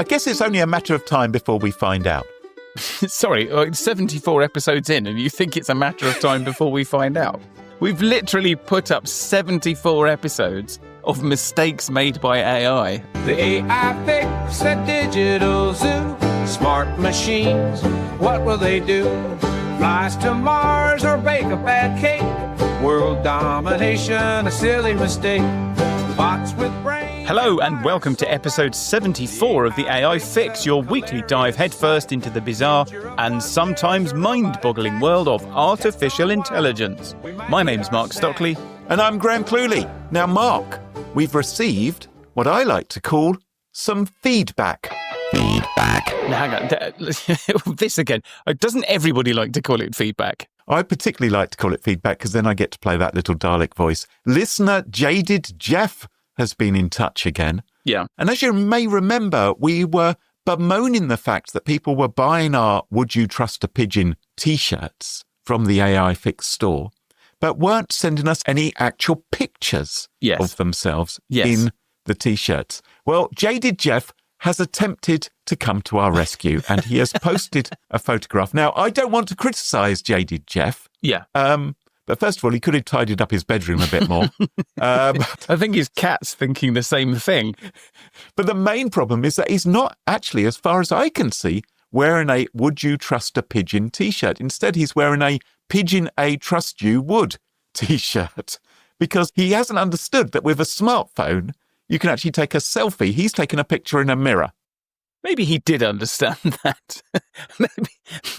I guess it's only a matter of time before we find out. Sorry, 74 episodes in and you think it's a matter of time before we find out? We've literally put up 74 episodes of mistakes made by AI. The AI fix a digital zoo. Smart machines, what will they do? Flies to Mars or bake a bad cake? World domination, a silly mistake. Bots with brains. Hello and welcome to episode 74 of the AI Fix, your weekly dive headfirst into the bizarre and sometimes mind-boggling world of artificial intelligence. My name's Mark Stockley. And I'm Graham Cluley. Now, Mark, we've received what I like to call some feedback. Now, hang on, this again. Doesn't everybody like to call it feedback? I particularly like to call it feedback because then I get to play that little Dalek voice. Listener Jaded Jeff has been in touch again. Yeah. And as you may remember, we were bemoaning the fact that people were buying our Would You Trust a Pigeon t-shirts from the AI Fix store, but weren't sending us any actual pictures of themselves in the t-shirts. Well, Jaded Jeff has attempted to come to our rescue and he has posted a photograph. Now, I don't want to criticise Jaded Jeff. Yeah. But first of all, he could have tidied up his bedroom a bit more. I think his cat's thinking the same thing. But the main problem is that he's not actually, as far as I can see, wearing a Would You Trust a Pigeon t-shirt. Instead, he's wearing a Pigeon A Trust You Would t-shirt because he hasn't understood that with a smartphone, you can actually take a selfie. He's taken a picture in a mirror. Maybe he did understand that.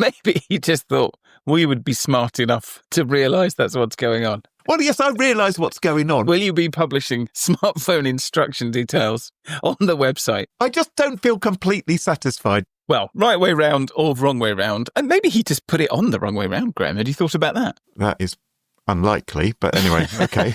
Maybe he just thought we would be smart enough to realise that's what's going on. Well, yes, I realise what's going on. Will you be publishing smartphone instruction details on the website? I just don't feel completely satisfied. Well, right way round or wrong way round. And maybe he just put it on the wrong way round, Graham. Had you thought about that? That is unlikely, but anyway, okay.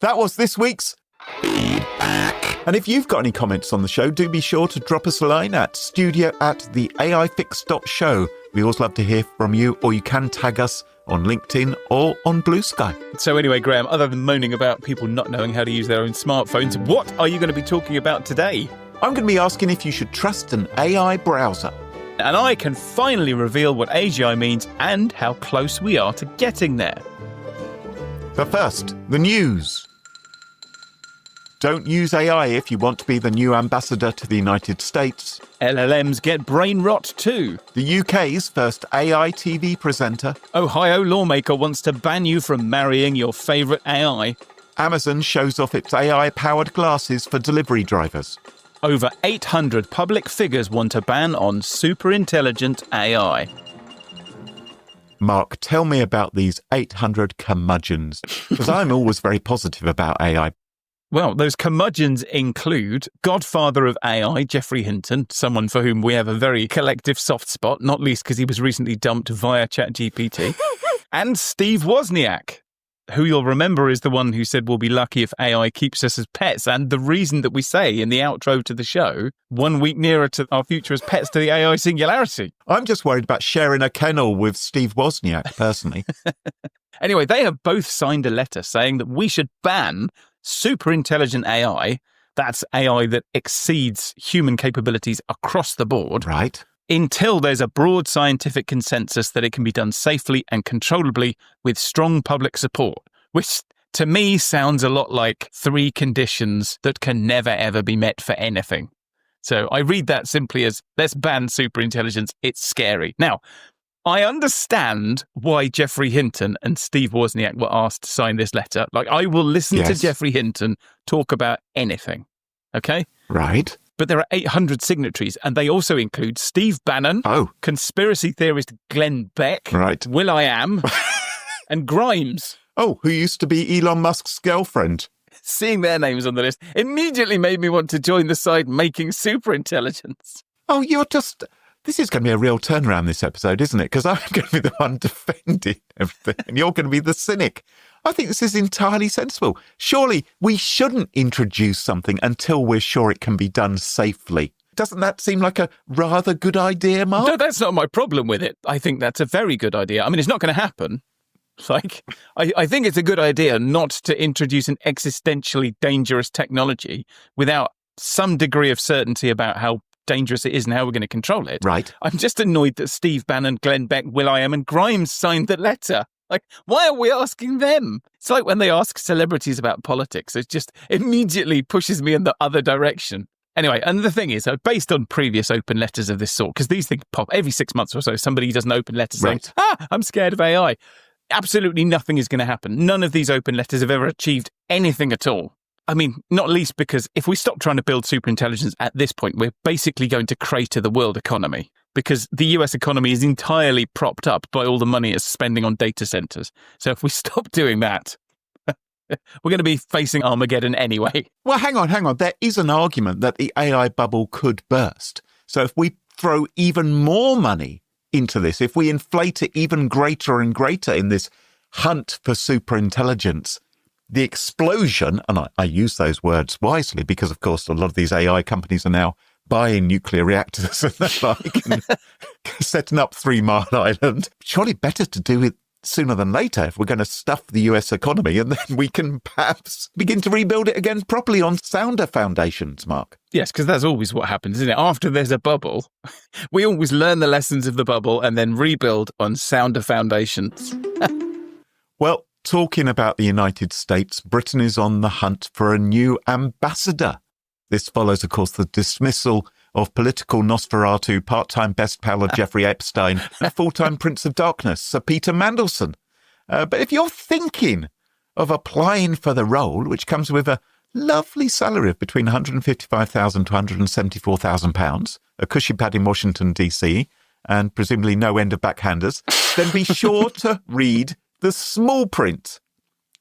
That was this week's feedback. And if you've got any comments on the show, do be sure to drop us a line at studio@theaifix.show. We always love to hear from you, or you can tag us on LinkedIn or on Blue Sky. So anyway, Graham, other than moaning about people not knowing how to use their own smartphones, what are you going to be talking about today? I'm going to be asking if you should trust an AI browser. And I can finally reveal what AGI means and how close we are to getting there. But first, the news. Don't use AI if you want to be the new ambassador to the United States. LLMs get brain rot too. The UK's first AI TV presenter. Ohio lawmaker wants to ban you from marrying your favourite AI. Amazon shows off its AI-powered glasses for delivery drivers. Over 800 public figures want a ban on super-intelligent AI. Mark, tell me about these 800 curmudgeons, because I'm always very positive about AI. Well, those curmudgeons include Godfather of AI, Geoffrey Hinton, someone for whom we have a very collective soft spot, not least because he was recently dumped via ChatGPT, and Steve Wozniak, who you'll remember is the one who said we'll be lucky if AI keeps us as pets, and the reason that we say in the outro to the show, 1 week nearer to our future as pets to the AI singularity. I'm just worried about sharing a kennel with Steve Wozniak, personally. Anyway, they have both signed a letter saying that we should ban super intelligent AI, that's AI that exceeds human capabilities across the board. Right. Until there's a broad scientific consensus that it can be done safely and controllably with strong public support, which to me sounds a lot like 3 conditions that can never ever be met for anything. So I read that simply as, let's ban superintelligence, it's scary. Now, I understand why Geoffrey Hinton and Steve Wozniak were asked to sign this letter. Like, I will listen to Geoffrey Hinton talk about anything, okay? Right. But there are 800 signatories, and they also include Steve Bannon, conspiracy theorist Glenn Beck, will.i.am, and Grimes. Oh, who used to be Elon Musk's girlfriend. Seeing their names on the list immediately made me want to join the side making superintelligence. Oh, this is going to be a real turnaround this episode, isn't it? Because I'm going to be the one defending everything and you're going to be the cynic. I think this is entirely sensible. Surely we shouldn't introduce something until we're sure it can be done safely. Doesn't that seem like a rather good idea, Mark? No, that's not my problem with it. I think that's a very good idea. I mean, it's not going to happen. Like, I think it's a good idea not to introduce an existentially dangerous technology without some degree of certainty about how dangerous it is and how we're going to control it. Right. I'm just annoyed that Steve Bannon, Glenn Beck, will.i.am and Grimes signed the letter. Like, why are we asking them? It's like when they ask celebrities about politics. It just immediately pushes me in the other direction. Anyway, and the thing is, based on previous open letters of this sort, because these things pop every 6 months or so, somebody does an open letter saying, I'm scared of AI. Absolutely nothing is going to happen. None of these open letters have ever achieved anything at all. I mean, not least because if we stop trying to build superintelligence at this point, we're basically going to crater the world economy, because the US economy is entirely propped up by all the money it's spending on data centers. So if we stop doing that, we're going to be facing Armageddon anyway. Well, hang on. There is an argument that the AI bubble could burst. So if we throw even more money into this, if we inflate it even greater and greater in this hunt for superintelligence, the explosion, and I use those words wisely because, of course, a lot of these AI companies are now buying nuclear reactors and the like, and setting up 3 Mile Island. Surely better to do it sooner than later if we're going to stuff the US economy, and then we can perhaps begin to rebuild it again properly on sounder foundations, Mark. Yes, because that's always what happens, isn't it? After there's a bubble, we always learn the lessons of the bubble and then rebuild on sounder foundations. Well, talking about the United States, Britain is on the hunt for a new ambassador. This follows, of course, the dismissal of political Nosferatu, part-time best pal of Jeffrey Epstein, and full-time Prince of Darkness, Sir Peter Mandelson. But if you're thinking of applying for the role, which comes with a lovely salary of between £155,000 to £174,000, a cushy pad in Washington, D.C., and presumably no end of backhanders, then be sure to read the small print,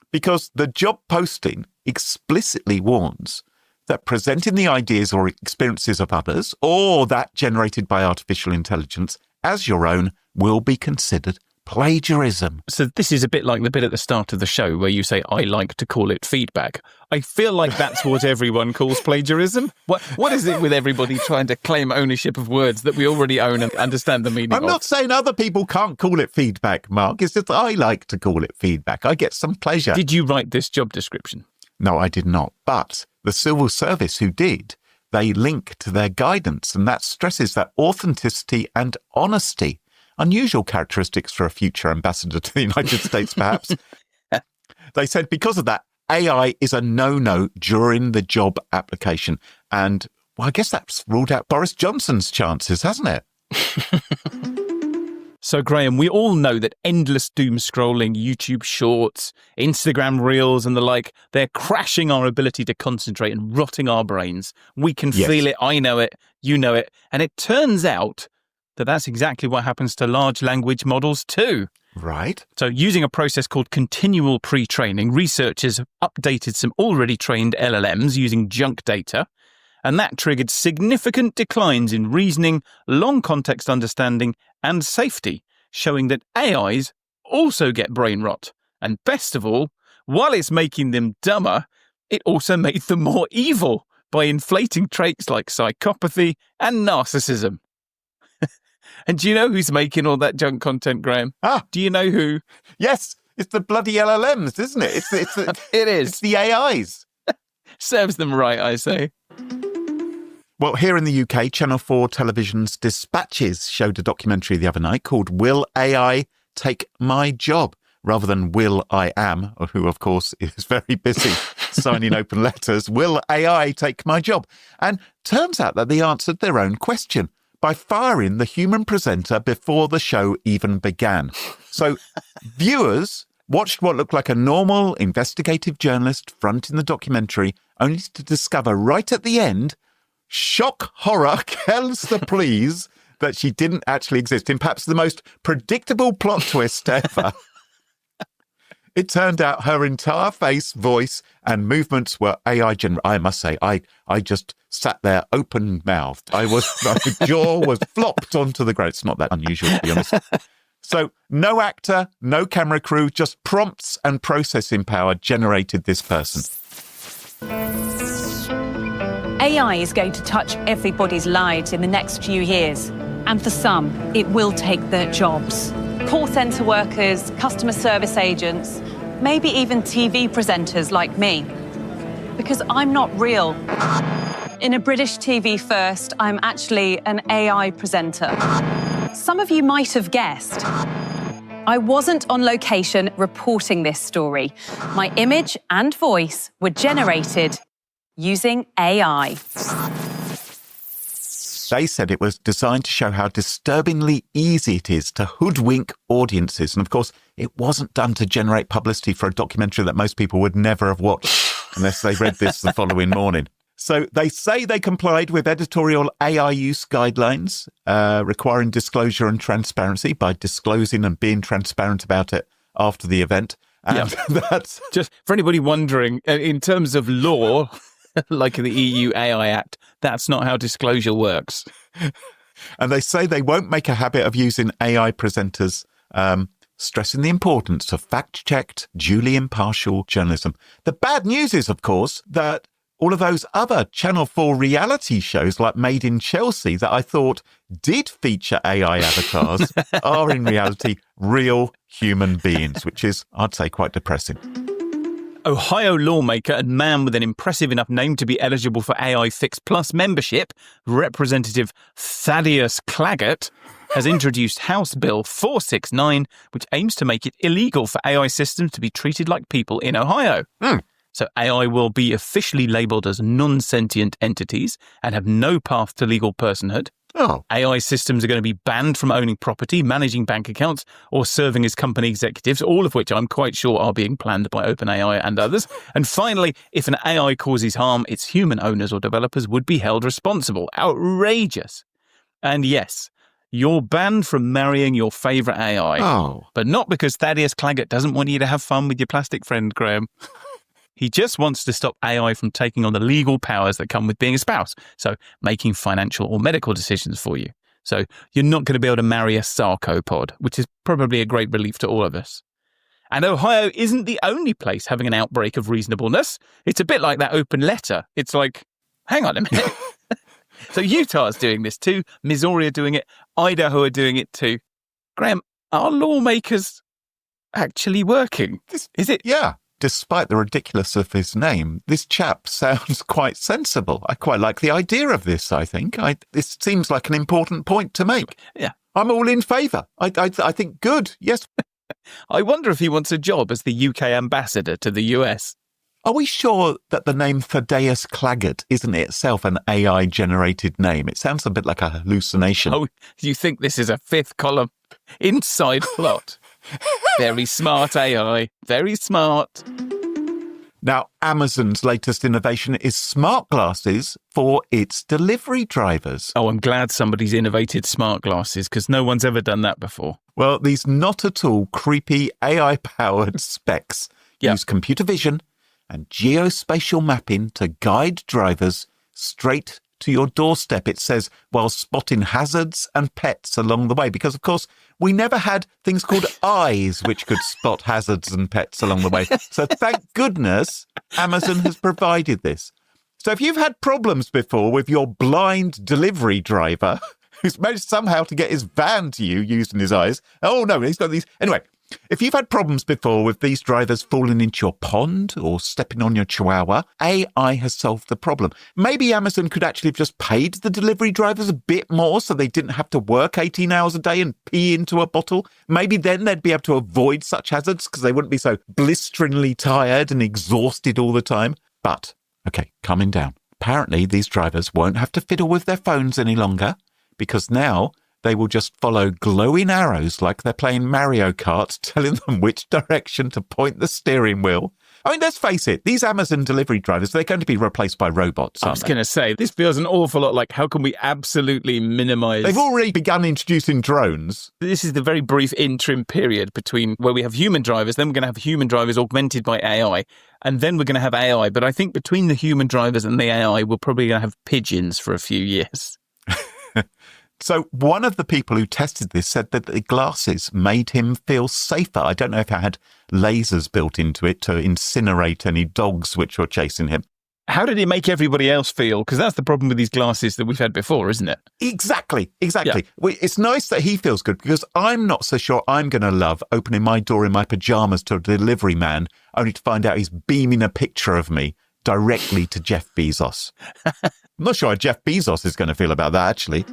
because the job posting explicitly warns that presenting the ideas or experiences of others, or that generated by artificial intelligence, as your own will be considered plagiarism. So this is a bit like the bit at the start of the show where you say, I like to call it feedback. I feel like that's what everyone calls plagiarism. What is it with everybody trying to claim ownership of words that we already own and understand the meaning of? I'm not saying other people can't call it feedback, Mark. It's just I like to call it feedback. I get some pleasure. Did you write this job description? No, I did not. But the civil service who did, they link to their guidance, and that stresses that authenticity and honesty. Unusual characteristics for a future ambassador to the United States, perhaps. They said because of that, AI is a no-no during the job application. And, well, I guess that's ruled out Boris Johnson's chances, hasn't it? So, Graham, we all know that endless doom scrolling, YouTube shorts, Instagram reels and the like, they're crashing our ability to concentrate and rotting our brains. We can feel it. I know it. You know it. And it turns out that that's exactly what happens to large language models too. Right. So using a process called continual pre-training, researchers have updated some already trained LLMs using junk data, and that triggered significant declines in reasoning, long context understanding, and safety, showing that AIs also get brain rot. And best of all, while it's making them dumber, it also made them more evil by inflating traits like psychopathy and narcissism. And do you know who's making all that junk content, Graham? Do you know who? Yes, it's the bloody LLMs, isn't it? It is. It's the AIs. Serves them right, I say. Well, here in the UK, Channel 4 Television's Dispatches showed a documentary the other night called Will AI Take My Job? Rather than will.i.am, who, of course, is very busy signing open letters. Will AI take my job? And turns out that they answered their own question by firing the human presenter before the show even began. So viewers watched what looked like a normal investigative journalist fronting the documentary, only to discover right at the end, shock horror, hell's the please, that she didn't actually exist in perhaps the most predictable plot twist ever. It turned out her entire face, voice, and movements were AI generated. I must say, I just sat there open-mouthed. My jaw was flopped onto the ground. It's not that unusual, to be honest. So no actor, no camera crew, just prompts and processing power generated this person. AI is going to touch everybody's lives in the next few years. And for some, it will take their jobs. Call centre workers, customer service agents, maybe even TV presenters like me. Because I'm not real. In a British TV first, I'm actually an AI presenter. Some of you might have guessed. I wasn't on location reporting this story. My image and voice were generated using AI. They said it was designed to show how disturbingly easy it is to hoodwink audiences. And of course, it wasn't done to generate publicity for a documentary that most people would never have watched unless they read this the following morning. So they say they complied with editorial AI use guidelines, requiring disclosure and transparency by disclosing and being transparent about it after the event. And that's just for anybody wondering, in terms of law, like the EU AI Act, that's not how disclosure works. And they say they won't make a habit of using AI presenters, stressing the importance of fact-checked, duly impartial journalism. The bad news is, of course, that all of those other Channel 4 reality shows like Made in Chelsea that I thought did feature AI avatars are in reality real human beings, which is, I'd say, quite depressing. Ohio lawmaker and man with an impressive enough name to be eligible for AI Fix Plus membership, Representative Thaddeus Claggett, has introduced House Bill 469, which aims to make it illegal for AI systems to be treated like people in Ohio. So AI will be officially labelled as non-sentient entities and have no path to legal personhood. AI systems are going to be banned from owning property, managing bank accounts, or serving as company executives, all of which I'm quite sure are being planned by OpenAI and others. And finally, if an AI causes harm, its human owners or developers would be held responsible. Outrageous. And yes, you're banned from marrying your favourite AI. But not because Thaddeus Claggett doesn't want you to have fun with your plastic friend, Graham. He just wants to stop AI from taking on the legal powers that come with being a spouse, so making financial or medical decisions for you. So you're not going to be able to marry a sarcopod, which is probably a great relief to all of us. And Ohio isn't the only place having an outbreak of reasonableness. It's a bit like that open letter. It's like, hang on a minute. So Utah's doing this too, Missouri are doing it, Idaho are doing it too. Graham, are lawmakers actually working? Is it? Yeah. Despite the ridiculous of his name, this chap sounds quite sensible. I quite like the idea of this, I think. This seems like an important point to make. Yeah. I'm all in favour. I think good, yes. I wonder if he wants a job as the UK ambassador to the US. Are we sure that the name Thaddeus Claggett isn't itself an AI-generated name? It sounds a bit like a hallucination. Oh, you think this is a fifth column inside plot? Very smart AI. Very smart. Now, Amazon's latest innovation is smart glasses for its delivery drivers. Oh, I'm glad somebody's innovated smart glasses because no one's ever done that before. Well, these not at all creepy AI-powered specs use computer vision and geospatial mapping to guide drivers straight to your doorstep, it says, while spotting hazards and pets along the way. Because, of course, we never had things called eyes which could spot hazards and pets along the way. So thank goodness Amazon has provided this. So if you've had problems before with your blind delivery driver who's managed somehow to get his van to you using his eyes. Oh, no, he's got these. Anyway, if you've had problems before with these drivers falling into your pond or stepping on your chihuahua, AI has solved the problem. Maybe Amazon could actually have just paid the delivery drivers a bit more so they didn't have to work 18 hours a day and pee into a bottle. Maybe then they'd be able to avoid such hazards because they wouldn't be so blisteringly tired and exhausted all the time. But, okay, calming down. Apparently, these drivers won't have to fiddle with their phones any longer because now they will just follow glowing arrows like they're playing Mario Kart, telling them which direction to point the steering wheel. I mean, let's face it, these Amazon delivery drivers, they're going to be replaced by robots, I was going to say, this feels an awful lot like how can we absolutely minimise... They've already begun introducing drones. This is the very brief interim period between where we have human drivers, then we're going to have human drivers augmented by AI, and then we're going to have AI. But I think between the human drivers and the AI, we're probably going to have pigeons for a few years. So one of the people who tested this said that the glasses made him feel safer. I don't know if it had lasers built into it to incinerate any dogs which were chasing him. How did it make everybody else feel? Because that's the problem with these glasses that we've had before, isn't it? Exactly. Yeah. It's nice that he feels good because I'm not so sure I'm going to love opening my door in my pajamas to a delivery man only to find out he's beaming a picture of me directly to Jeff Bezos. I'm not sure how Jeff Bezos is going to feel about that, actually.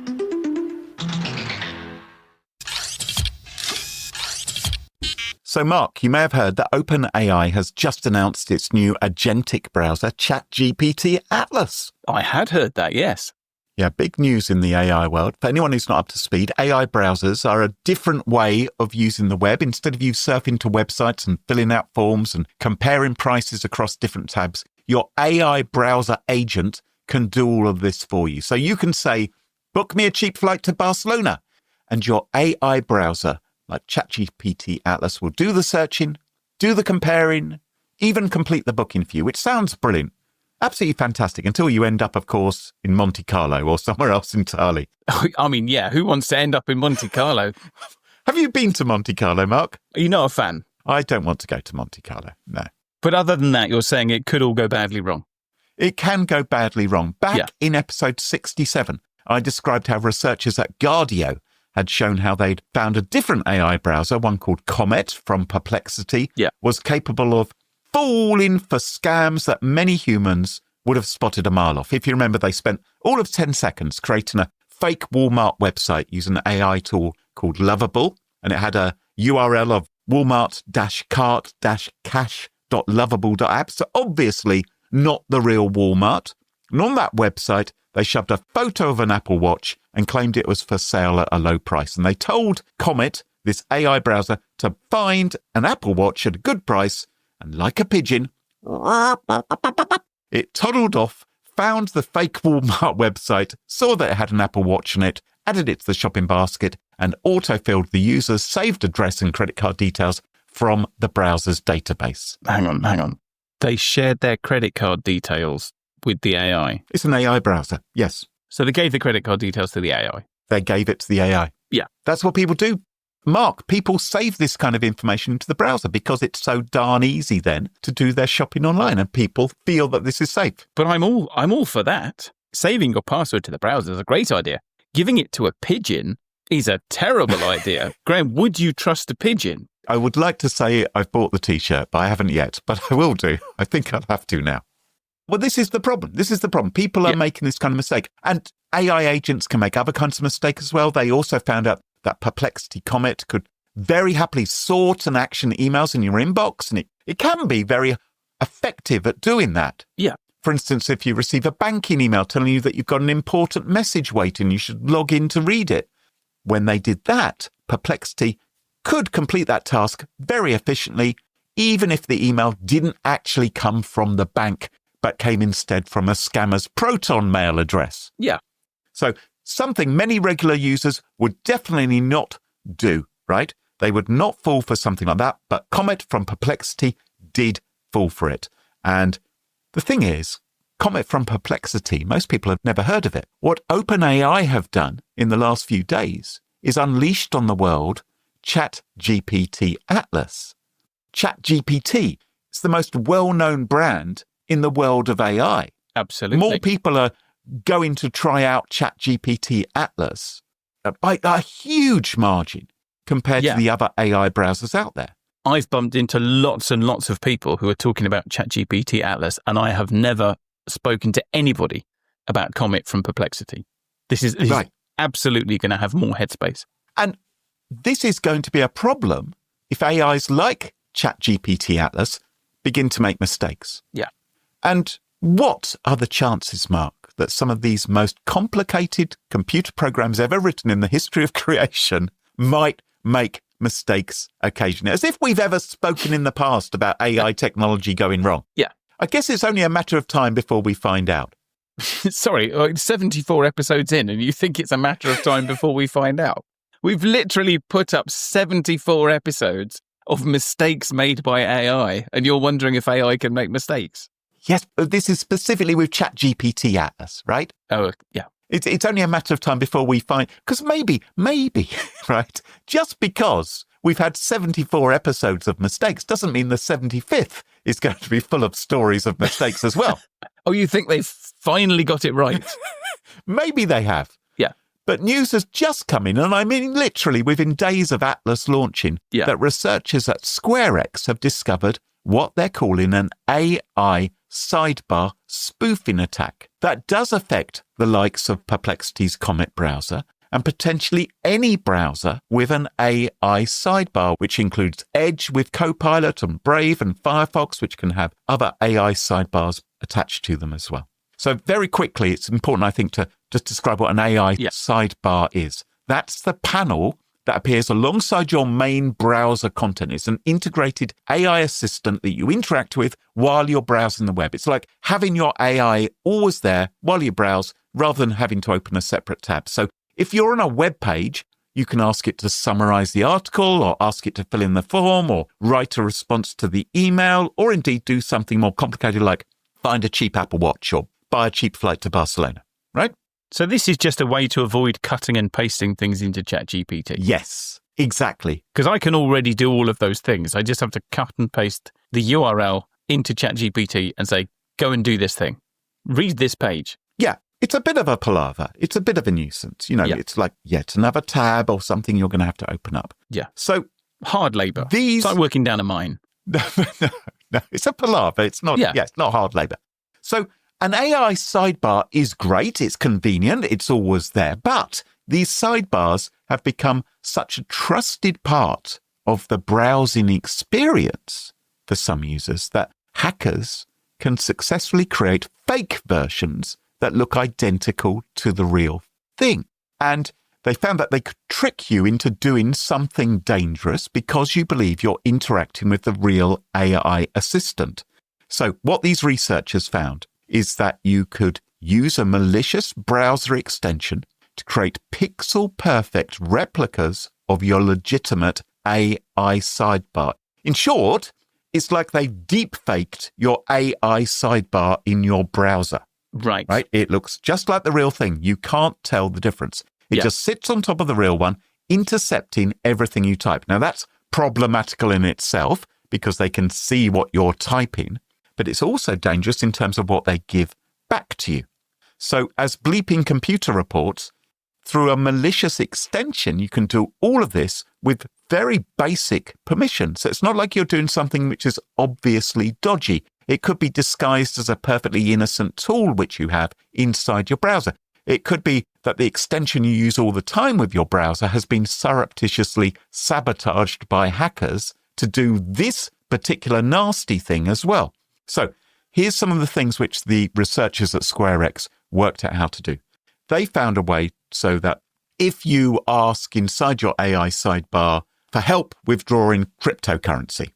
So, Mark, you may have heard that OpenAI has just announced its new agentic browser, ChatGPT Atlas. I had heard that, yes. Yeah, big news in the AI world. For anyone who's not up to speed, AI browsers are a different way of using the web. Instead of you surfing to websites and filling out forms and comparing prices across different tabs, your AI browser agent can do all of this for you. So you can say, book me a cheap flight to Barcelona, and your AI browser, like ChatGPT Atlas, will do the searching, do the comparing, even complete the booking for you, which sounds brilliant. Absolutely fantastic, until you end up, of course, in Monte Carlo or somewhere else entirely. I mean, yeah, who wants to end up in Monte Carlo? Have you been to Monte Carlo, Mark? Are you not a fan? I don't want to go to Monte Carlo, no. But other than that, you're saying it could all go badly wrong. It can go badly wrong. Back in episode 67, I described how researchers at Guardio had shown how they'd found a different AI browser, one called Comet from Perplexity, was capable of falling for scams that many humans would have spotted a mile off. If you remember, they spent all of 10 seconds creating a fake Walmart website using an AI tool called Lovable, and it had a URL of walmart-cart-cash.lovable.app, so obviously not the real Walmart. And on that website, they shoved a photo of an Apple Watch and claimed it was for sale at a low price. And they told Comet, this AI browser, to find an Apple Watch at a good price, and like a pigeon, it toddled off, found the fake Walmart website, saw that it had an Apple Watch on it, added it to the shopping basket, and autofilled the user's saved address and credit card details from the browser's database. Hang on. They shared their credit card details with the AI. It's an AI browser, yes. So they gave the credit card details to the AI. They gave it to the AI. Yeah. That's what people do. Mark, people save this kind of information into the browser because it's so darn easy then to do their shopping online, and people feel that this is safe. But I'm all for that. Saving your password to the browser is a great idea. Giving it to a pigeon is a terrible idea. Graham, would you trust a pigeon? I would like to say I've bought the T-shirt, but I haven't yet. But I will do. I think I'll have to now. Well, this is the problem. People are making this kind of mistake. And AI agents can make other kinds of mistakes as well. They also found out that Perplexity Comet could very happily sort and action emails in your inbox. And it can be very effective at doing that. Yeah. For instance, if you receive a banking email telling you that you've got an important message waiting, you should log in to read it. When they did that, Perplexity could complete that task very efficiently, even if the email didn't actually come from the bank, but came instead from a scammer's Proton mail address. Yeah. So something many regular users would definitely not do, right? They would not fall for something like that, but Comet from Perplexity did fall for it. And the thing is, Comet from Perplexity, most people have never heard of it. What OpenAI have done in the last few days is unleashed on the world ChatGPT Atlas. ChatGPT is the most well-known brand in the world of AI. Absolutely. More people are going to try out ChatGPT Atlas by a huge margin compared to the other AI browsers out there. I've bumped into lots and lots of people who are talking about ChatGPT Atlas, and I have never spoken to anybody about Comet from Perplexity. This is absolutely going to have more headspace. And this is going to be a problem if AIs like ChatGPT Atlas begin to make mistakes. Yeah. And what are the chances, Mark, that some of these most complicated computer programs ever written in the history of creation might make mistakes occasionally? As if we've ever spoken in the past about AI technology going wrong. Yeah. I guess it's only a matter of time before we find out. Sorry, 74 episodes in, and you think it's a matter of time before we find out? We've literally put up 74 episodes of mistakes made by AI, and you're wondering if AI can make mistakes. Yes, but this is specifically with ChatGPT Atlas, right? Oh, yeah. It's only a matter of time before we find... Because maybe, right? Just because we've had 74 episodes of mistakes doesn't mean the 75th is going to be full of stories of mistakes as well. Oh, you think they've finally got it right? Maybe they have. Yeah. But news has just come in, and I mean literally within days of Atlas launching, that researchers at SquareX have discovered what they're calling an AI sidebar spoofing attack that does affect the likes of Perplexity's Comet browser and potentially any browser with an AI sidebar, which includes Edge with Copilot and Brave and Firefox, which can have other AI sidebars attached to them as well. So very quickly, it's important, I think, to just describe what an AI sidebar is. That's the panel that appears alongside your main browser content. It's an integrated AI assistant that you interact with while you're browsing the web. It's like having your AI always there while you browse rather than having to open a separate tab. So if you're on a web page, you can ask it to summarize the article or ask it to fill in the form or write a response to the email or indeed do something more complicated like find a cheap Apple Watch or buy a cheap flight to Barcelona, right? So this is just a way to avoid cutting and pasting things into ChatGPT. Yes, exactly. Because I can already do all of those things. I just have to cut and paste the URL into ChatGPT and say, go and do this thing. Read this page. Yeah. It's a bit of a palaver. It's a bit of a nuisance. It's like yet another tab or something you're going to have to open up. Yeah. So hard labor. It's like working down a mine. No, it's a palaver. It's not, it's not hard labor. So an AI sidebar is great. It's convenient. It's always there. But these sidebars have become such a trusted part of the browsing experience for some users that hackers can successfully create fake versions that look identical to the real thing. And they found that they could trick you into doing something dangerous because you believe you're interacting with the real AI assistant. So what these researchers found is that you could use a malicious browser extension to create pixel-perfect replicas of your legitimate AI sidebar. In short, it's like they deepfaked your AI sidebar in your browser. Right. It looks just like the real thing. You can't tell the difference. It just sits on top of the real one, intercepting everything you type. Now, that's problematical in itself because they can see what you're typing, but it's also dangerous in terms of what they give back to you. So as Bleeping Computer reports, through a malicious extension, you can do all of this with very basic permission. So it's not like you're doing something which is obviously dodgy. It could be disguised as a perfectly innocent tool which you have inside your browser. It could be that the extension you use all the time with your browser has been surreptitiously sabotaged by hackers to do this particular nasty thing as well. So here's some of the things which the researchers at SquareX worked out how to do. They found a way so that if you ask inside your AI sidebar for help withdrawing cryptocurrency,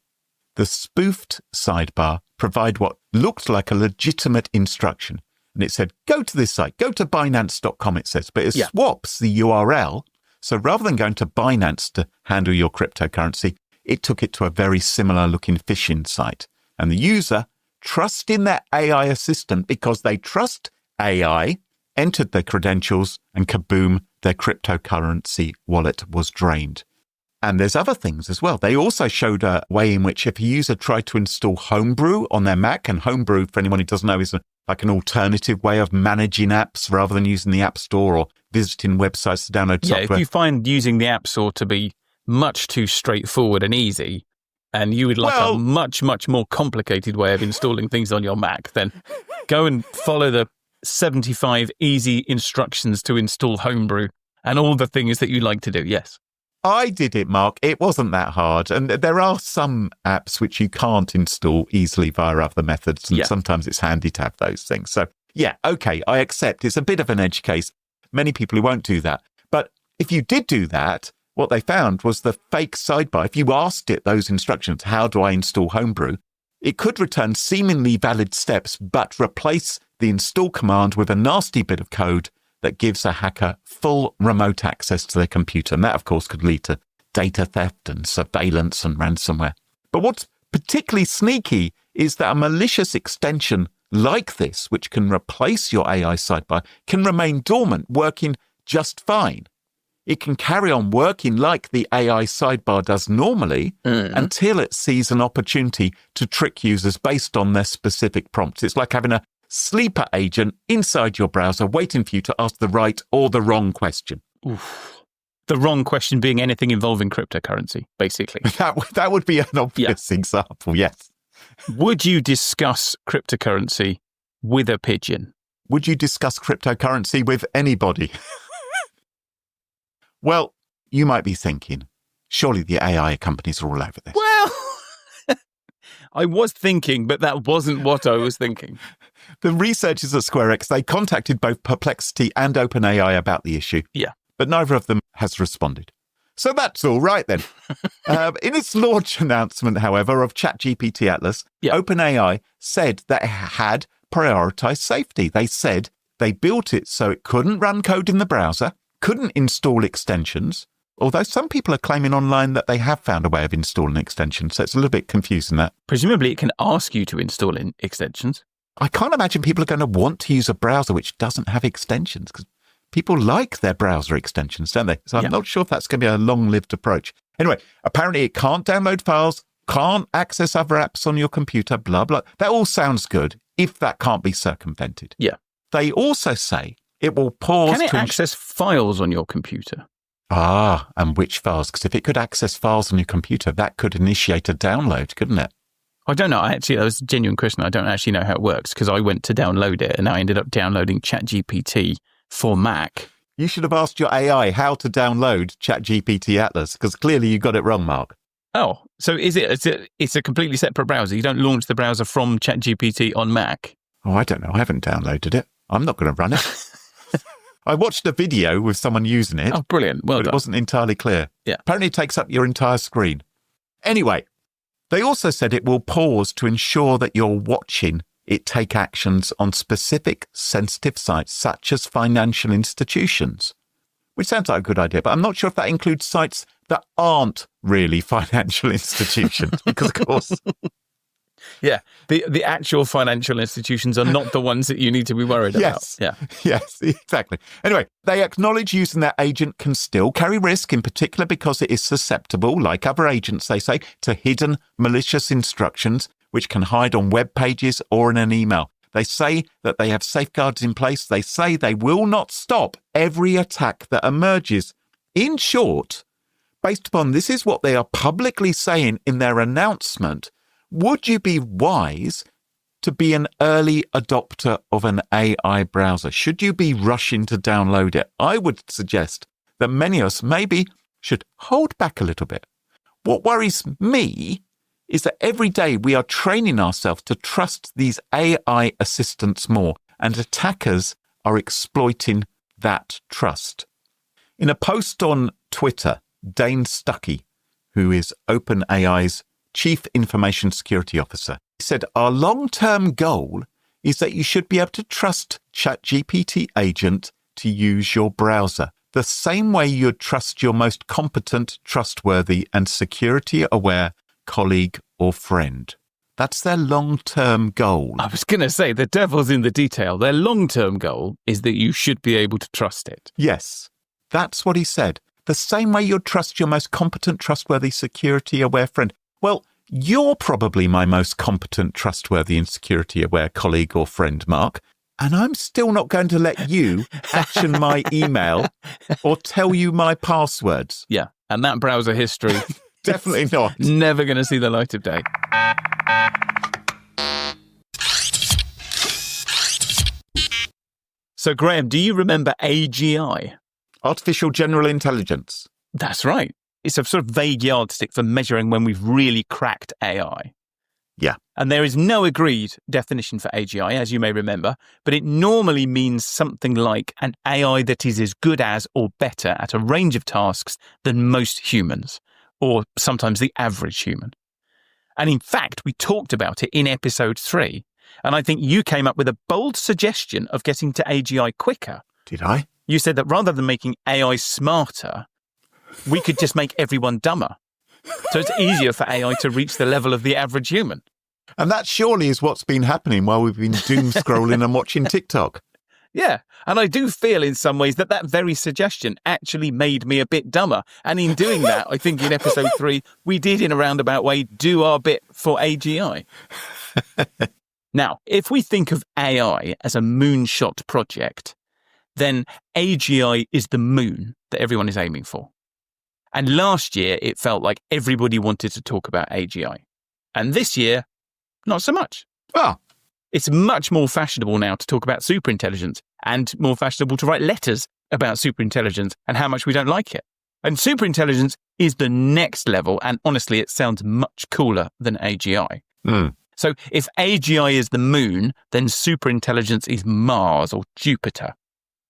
the spoofed sidebar provide what looked like a legitimate instruction. And it said, go to this site, go to Binance.com, it says, but it swaps the URL. So rather than going to Binance to handle your cryptocurrency, it took it to a very similar looking phishing site. And the user, trusting their AI assistant because they trust AI, entered their credentials and kaboom, their cryptocurrency wallet was drained. And there's other things as well. They also showed a way in which if a user tried to install Homebrew on their Mac, and Homebrew, for anyone who doesn't know, is like an alternative way of managing apps rather than using the App Store or visiting websites to download software. Yeah, if you find using the App Store to be much too straightforward and easy, and you would like a much, much more complicated way of installing things on your Mac, then go and follow the 75 easy instructions to install Homebrew and all the things that you like to do, yes. I did it, Mark. It wasn't that hard. And there are some apps which you can't install easily via other methods. And sometimes it's handy to have those things. So, okay, I accept. It's a bit of an edge case. Many people who won't do that. But if you did do that, what they found was the fake sidebar. If you asked it those instructions, how do I install Homebrew? It could return seemingly valid steps, but replace the install command with a nasty bit of code that gives a hacker full remote access to their computer. And that, of course, could lead to data theft and surveillance and ransomware. But what's particularly sneaky is that a malicious extension like this, which can replace your AI sidebar, can remain dormant, working just fine. It can carry on working like the AI sidebar does normally until it sees an opportunity to trick users based on their specific prompts. It's like having a sleeper agent inside your browser waiting for you to ask the right or the wrong question. Oof. The wrong question being anything involving cryptocurrency, basically. That would be an obvious example, yes. Would you discuss cryptocurrency with a pigeon? Would you discuss cryptocurrency with anybody? Well, you might be thinking, surely the AI companies are all over this. Well, I was thinking, but that wasn't what I was thinking. The researchers at SquareX, they contacted both Perplexity and OpenAI about the issue. Yeah. But neither of them has responded. So that's all right then. In its launch announcement, however, of ChatGPT Atlas, OpenAI said that it had prioritized safety. They said they built it so it couldn't run code in the browser, couldn't install extensions, although some people are claiming online that they have found a way of installing extensions, so it's a little bit confusing that. Presumably it can ask you to install in extensions. I can't imagine people are going to want to use a browser which doesn't have extensions, because people like their browser extensions, don't they? So I'm not sure if that's going to be a long-lived approach. Anyway, apparently it can't download files, can't access other apps on your computer, blah, blah. That all sounds good if that can't be circumvented. Yeah. They also say it will pause... Can it access files on your computer? Ah, and which files? Because if it could access files on your computer, that could initiate a download, couldn't it? I don't know. That was a genuine question. I don't actually know how it works because I went to download it and I ended up downloading ChatGPT for Mac. You should have asked your AI how to download ChatGPT Atlas, because clearly you got it wrong, Mark. Oh, so it's a completely separate browser? You don't launch the browser from ChatGPT on Mac? Oh, I don't know. I haven't downloaded it. I'm not going to run it. I watched a video with someone using it. Oh, brilliant. Well done. It wasn't entirely clear. Yeah. Apparently it takes up your entire screen. Anyway, they also said it will pause to ensure that you're watching it take actions on specific sensitive sites such as financial institutions, which sounds like a good idea, but I'm not sure if that includes sites that aren't really financial institutions, because of course... Yeah, the actual financial institutions are not the ones that you need to be worried about. Yeah. Yes, exactly. Anyway, they acknowledge using their agent can still carry risk, in particular because it is susceptible, like other agents, they say, to hidden malicious instructions, which can hide on web pages or in an email. They say that they have safeguards in place. They say they will not stop every attack that emerges. In short, based upon this is what they are publicly saying in their announcement, would you be wise to be an early adopter of an AI browser? Should you be rushing to download it? I would suggest that many of us maybe should hold back a little bit. What worries me is that every day we are training ourselves to trust these AI assistants more, and attackers are exploiting that trust. In a post on Twitter, Dane Stuckey, who is OpenAI's Chief Information Security Officer, said, our long-term goal is that you should be able to trust ChatGPT agent to use your browser, the same way you'd trust your most competent, trustworthy, and security-aware colleague or friend. That's their long-term goal. I was going to say, the devil's in the detail. Their long-term goal is that you should be able to trust it. Yes, that's what he said. The same way you'd trust your most competent, trustworthy, security-aware friend. Well, you're probably my most competent, trustworthy and security-aware colleague or friend, Mark, and I'm still not going to let you action my email or tell you my passwords. Yeah, and that browser history... Definitely not. Never going to see the light of day. So, Graham, do you remember AGI? Artificial General Intelligence. That's right. It's a sort of vague yardstick for measuring when we've really cracked AI. Yeah. And there is no agreed definition for AGI, as you may remember, but it normally means something like an AI that is as good as or better at a range of tasks than most humans, or sometimes the average human. And in fact, we talked about it in episode 3, and I think you came up with a bold suggestion of getting to AGI quicker. Did I? You said that rather than making AI smarter, we could just make everyone dumber. So it's easier for AI to reach the level of the average human. And that surely is what's been happening while we've been doom scrolling and watching TikTok. Yeah, and I do feel in some ways that very suggestion actually made me a bit dumber. And in doing that, I think in episode 3, we did in a roundabout way do our bit for AGI. Now, if we think of AI as a moonshot project, then AGI is the moon that everyone is aiming for. And last year, it felt like everybody wanted to talk about AGI. And this year, Not so much. Oh, It's much more fashionable now to talk about superintelligence and more fashionable to write letters about superintelligence and how much we don't like it. And superintelligence is the next level. And honestly, it sounds much cooler than AGI. So if AGI is the moon, then superintelligence is Mars or Jupiter.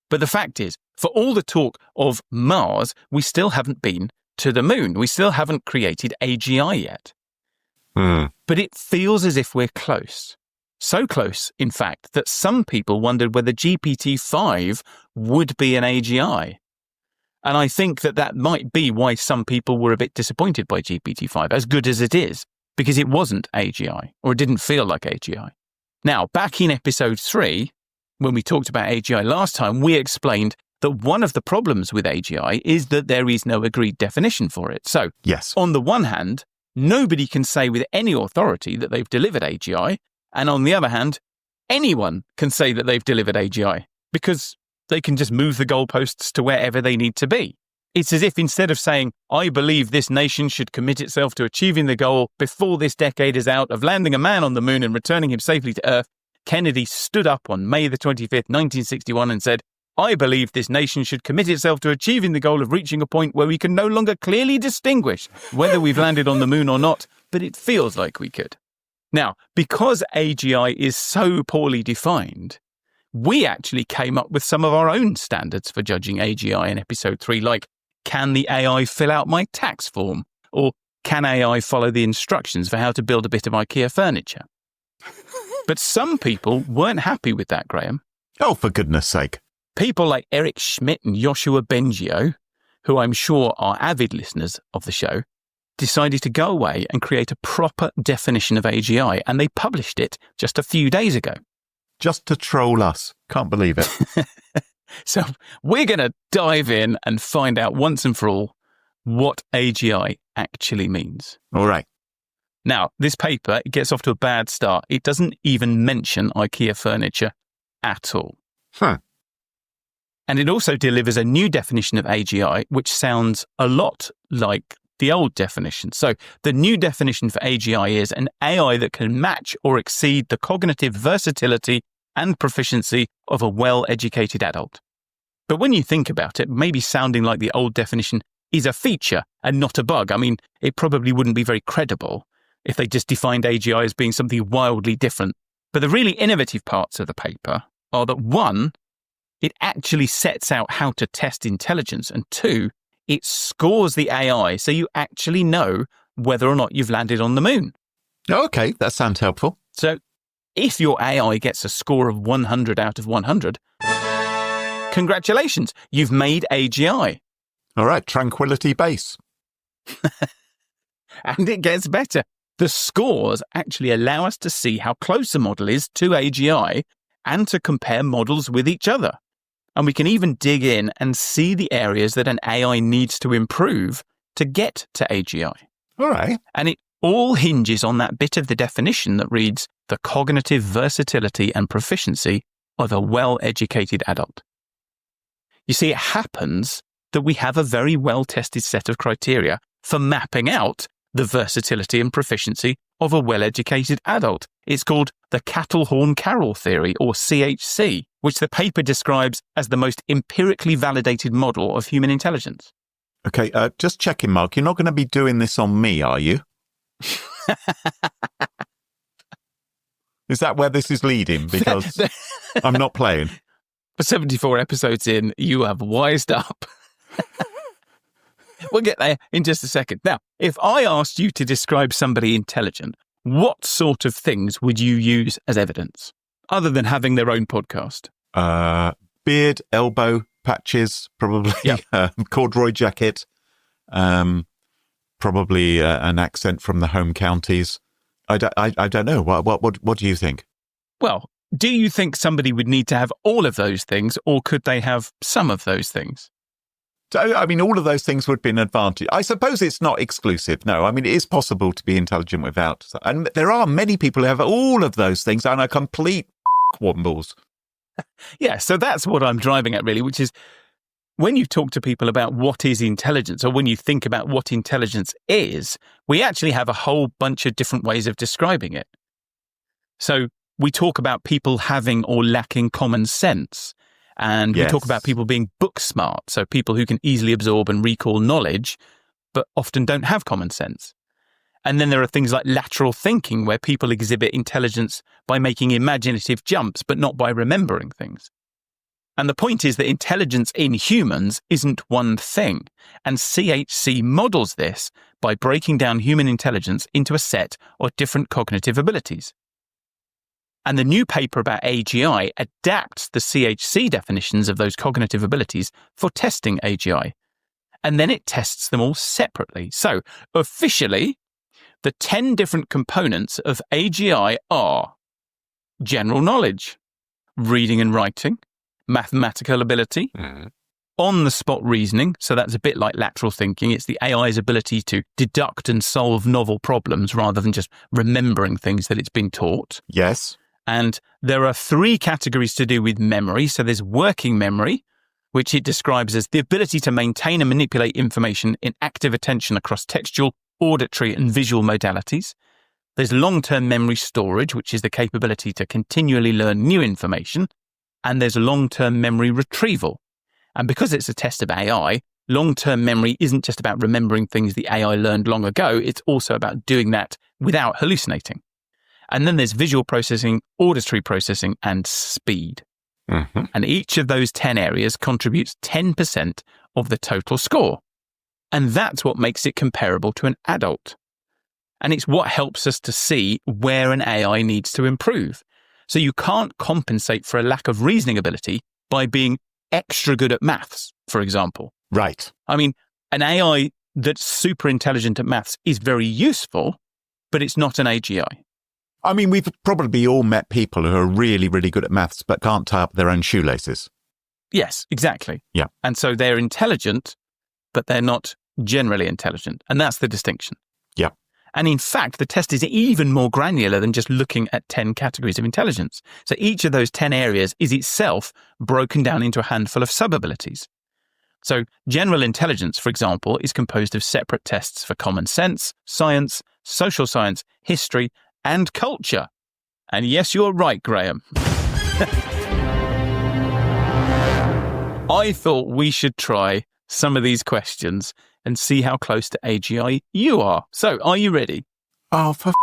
But the fact is, for all the talk of Mars, we still haven't been to the moon. We still haven't created AGI yet. But it feels as if we're close. So close, in fact, that some people wondered whether GPT-5 would be an AGI. And I think that might be why some people were a bit disappointed by GPT-5, as good as it is, because it wasn't AGI, or it didn't feel like AGI. Now, back in episode 3, when we talked about AGI last time, we explained that one of the problems with AGI is that there is no agreed definition for it. So, yes. On the one hand, nobody can say with any authority that they've delivered AGI, and on the other hand, anyone can say that they've delivered AGI, because they can just move the goalposts to wherever they need to be. It's as if instead of saying, I believe this nation should commit itself to achieving the goal before this decade is out of landing a man on the moon and returning him safely to Earth, Kennedy stood up on May the 25th, 1961 and said, I believe this nation should commit itself to achieving the goal of reaching a point where we can no longer clearly distinguish whether we've landed on the moon or not, but it feels like we could. Now, because AGI is so poorly defined, we actually came up with some of our own standards for judging AGI in episode 3, like, can the AI fill out my tax form? Or can AI follow the instructions for how to build a bit of IKEA furniture? But some people weren't happy with that, Graham. Oh, for goodness sake. People like Eric Schmidt and Joshua Bengio, who I'm sure are avid listeners of the show, decided to go away and create a proper definition of AGI, and they published it just a few days ago. Just to troll us. Can't believe it. So we're going to dive in and find out once and for all what AGI actually means. All right. Now, this paper, it gets off to a bad start. It doesn't even mention IKEA furniture at all. And it also delivers a new definition of AGI, which sounds a lot like the old definition. So the new definition for AGI is an AI that can match or exceed the cognitive versatility and proficiency of a well-educated adult. But when you think about it, maybe sounding like the old definition is a feature and not a bug. I mean, it probably wouldn't be very credible if they just defined AGI as being something wildly different. But the really innovative parts of the paper are that, one, it actually sets out how to test intelligence, and two, it scores the AI so you actually know whether or not you've landed on the moon. Okay, that sounds helpful. So if your AI gets a score of 100 out of 100, congratulations, you've made AGI. All right, tranquility base. And it gets better. The scores actually allow us to see how close a model is to AGI and to compare models with each other. And we can even dig in and see the areas that an AI needs to improve to get to AGI. All right. And it all hinges on that bit of the definition that reads, the cognitive versatility and proficiency of a well-educated adult. You see, it happens that we have a very well-tested set of criteria for mapping out the versatility and proficiency of a well-educated adult. It's called the Cattle-Horn-Carroll theory, or CHC, which the paper describes as the most empirically validated model of human intelligence. Okay, just checking, Mark. You're not going to be doing this on me, are you? Is that where this is leading? Because I'm not playing. For 74 episodes in, you have wised up. We'll get there in just a second. Now, if I asked you to describe somebody intelligent, what sort of things would you use as evidence, other than having their own podcast? Beard, elbow patches, probably. Yep. Corduroy jacket, probably an accent from the home counties. I don't know. What do you think? Well, do you think somebody would need to have all of those things, or could they have some of those things? So, I mean, all of those things would be an advantage. I suppose it's not exclusive. No, I mean, it is possible to be intelligent without. And there are many people who have all of those things and are complete wombles. Yeah, so that's what I'm driving at, really, which is when you talk to people about what is intelligence, or when you think about what intelligence is, we actually have a whole bunch of different ways of describing it. So we talk about people having or lacking common sense. And we talk about people being book smart. So people who can easily absorb and recall knowledge, but often don't have common sense. And then there are things like lateral thinking, where people exhibit intelligence by making imaginative jumps, but not by remembering things. And the point is that intelligence in humans isn't one thing. And CHC models this by breaking down human intelligence into a set of different cognitive abilities. And the new paper about AGI adapts the CHC definitions of those cognitive abilities for testing AGI. And then it tests them all separately. So officially, the 10 different components of AGI are general knowledge, reading and writing, mathematical ability, on-the-spot reasoning, so that's a bit like lateral thinking. It's the AI's ability to deduct and solve novel problems rather than just remembering things that it's been taught. Yes. And there are 3 categories to do with memory. So there's working memory, which it describes as the ability to maintain and manipulate information in active attention across textual, auditory and visual modalities. There's long-term memory storage, which is the capability to continually learn new information. And there's long-term memory retrieval. And because it's a test of AI, long-term memory isn't just about remembering things the AI learned long ago. It's also about doing that without hallucinating. And then there's visual processing, auditory processing, and speed. Mm-hmm. And each of those 10 areas contributes 10% of the total score. And that's what makes it comparable to an adult. And it's what helps us to see where an AI needs to improve. So you can't compensate for a lack of reasoning ability by being extra good at maths, for example. Right. I mean, an AI that's super intelligent at maths is very useful, but it's not an AGI. I mean, we've probably all met people who are really, really good at maths, but can't tie up their own shoelaces. Yes, exactly. Yeah. And so they're intelligent, but they're not generally intelligent. And that's the distinction. Yeah. And in fact, the test is even more granular than just looking at 10 categories of intelligence. So each of those 10 areas is itself broken down into a handful of sub-abilities. So general intelligence, for example, is composed of separate tests for common sense, science, social science, history, and culture. And yes, you're right, Graham. I thought we should try some of these questions and see how close to AGI you are. So, are you ready? Oh, for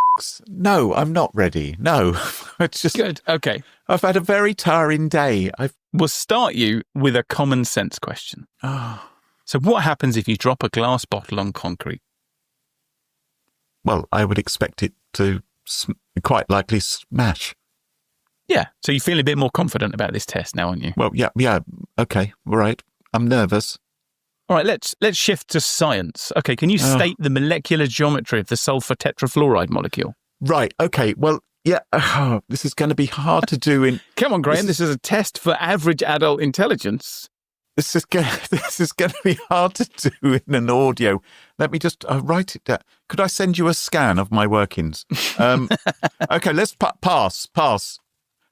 no, I'm not ready. No, it's just... Good, okay. I've had a very tiring day. We'll start you with a common sense question. Oh. So what happens if you drop a glass bottle on concrete? Well, I would expect it to quite likely smash. Yeah, so you feel a bit more confident about this test now, aren't you? Well, yeah, okay, all right. I'm nervous. All right, let's shift to science. Okay, can you state the molecular geometry of the sulfur tetrafluoride molecule? Right, okay, well, yeah, this is going to be hard to do in... Come on, Graham, this is a test for average adult intelligence. This is going to be hard to do in an audio. Let me just write it down. Could I send you a scan of my workings? Okay, let's pass.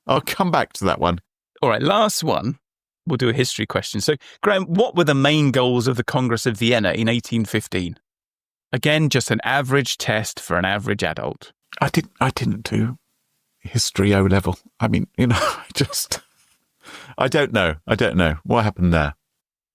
I'll come back to that one. All right, last one. We'll do a history question. So, Graham, what were the main goals of the Congress of Vienna in 1815? Again, just an average test for an average adult. I didn't do history O level. I mean, I don't know. What happened there?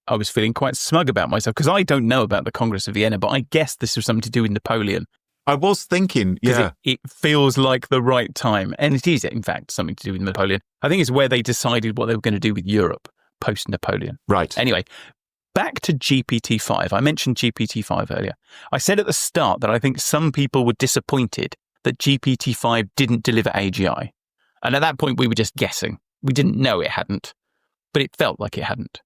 I was feeling quite smug about myself because I don't know about the Congress of Vienna, but I guess this was something to do with Napoleon. I was thinking, yeah. It feels like the right time. And it is, in fact, something to do with Napoleon. I think it's where they decided what they were going to do with Europe post-Napoleon. Right. Anyway, back to GPT-5. I mentioned GPT-5 earlier. I said at the start that I think some people were disappointed that GPT-5 didn't deliver AGI. And at that point, we were just guessing. We didn't know it hadn't, but it felt like it hadn't.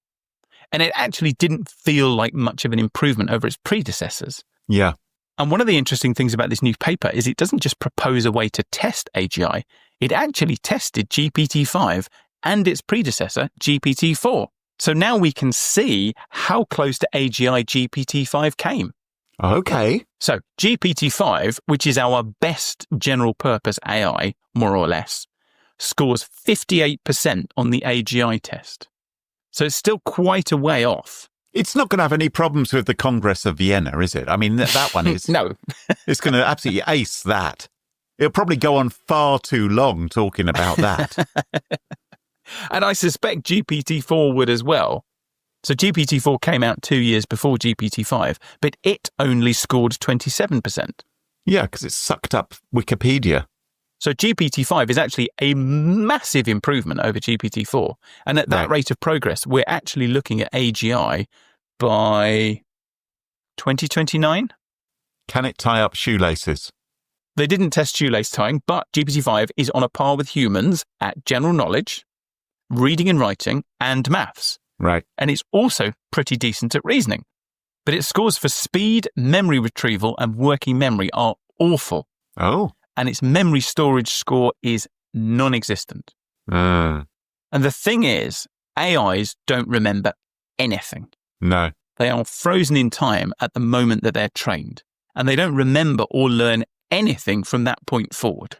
And it actually didn't feel like much of an improvement over its predecessors. Yeah. And one of the interesting things about this new paper is it doesn't just propose a way to test AGI, it actually tested GPT-5 and its predecessor, GPT-4. So now we can see how close to AGI GPT-5 came. Okay. So GPT-5, which is our best general purpose AI, more or less, scores 58% on the AGI test. So it's still quite a way off. It's not going to have any problems with the Congress of Vienna, is it? I mean, that one is... No. It's going to absolutely ace that. It'll probably go on far too long talking about that. And I suspect GPT-4 would as well. So GPT-4 came out 2 years before GPT-5, but it only scored 27%. Yeah, because it sucked up Wikipedia. So GPT-5 is actually a massive improvement over GPT-4. And at that rate of progress, we're actually looking at AGI by 2029. Can it tie up shoelaces? They didn't test shoelace tying, but GPT-5 is on a par with humans at general knowledge, reading and writing, and maths. Right. And it's also pretty decent at reasoning. But its scores for speed, memory retrieval, and working memory are awful. Oh. And its memory storage score is non-existent. And the thing is, AIs don't remember anything. No. They are frozen in time at the moment that they're trained. And they don't remember or learn anything from that point forward.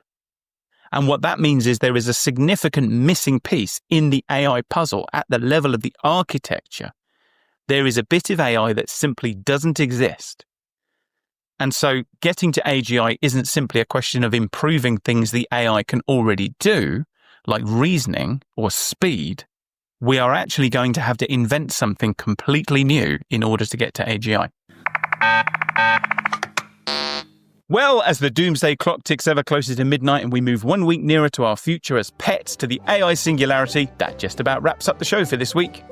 And what that means is there is a significant missing piece in the AI puzzle at the level of the architecture. There is a bit of AI that simply doesn't exist. And so getting to AGI isn't simply a question of improving things the AI can already do, like reasoning or speed. We are actually going to have to invent something completely new in order to get to AGI. Well, as the doomsday clock ticks ever closer to midnight and we move 1 week nearer to our future as pets to the AI singularity, that just about wraps up the show for this week.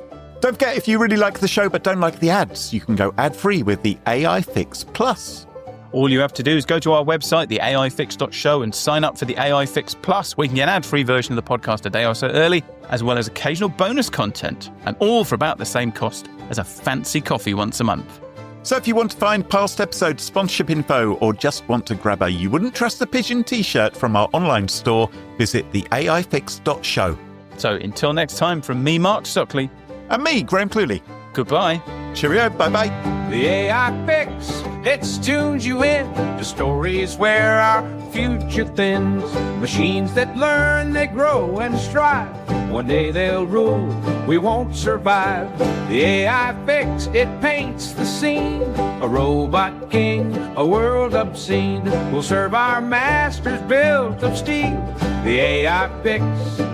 Don't forget, if you really like the show but don't like the ads, you can go ad-free with the AI Fix Plus. All you have to do is go to our website, theaifix.show, and sign up for the AI Fix Plus, where you can get an ad-free version of the podcast a day or so early, as well as occasional bonus content, and all for about the same cost as a fancy coffee once a month. So if you want to find past episode sponsorship info or just want to grab a You Wouldn't Trust a Pigeon t-shirt from our online store, visit theaifix.show. So until next time, from me, Mark Stockley. And me, Graham Cluley. Goodbye. Cheerio, bye-bye. The AI Fix, it tunes you in to stories where our future thins. Machines that learn, they grow and strive. One day they'll rule, we won't survive. The AI Fix, it paints the scene. A robot king, a world obscene, will serve our masters built of steel. The AI Fix,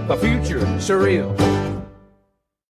a future surreal.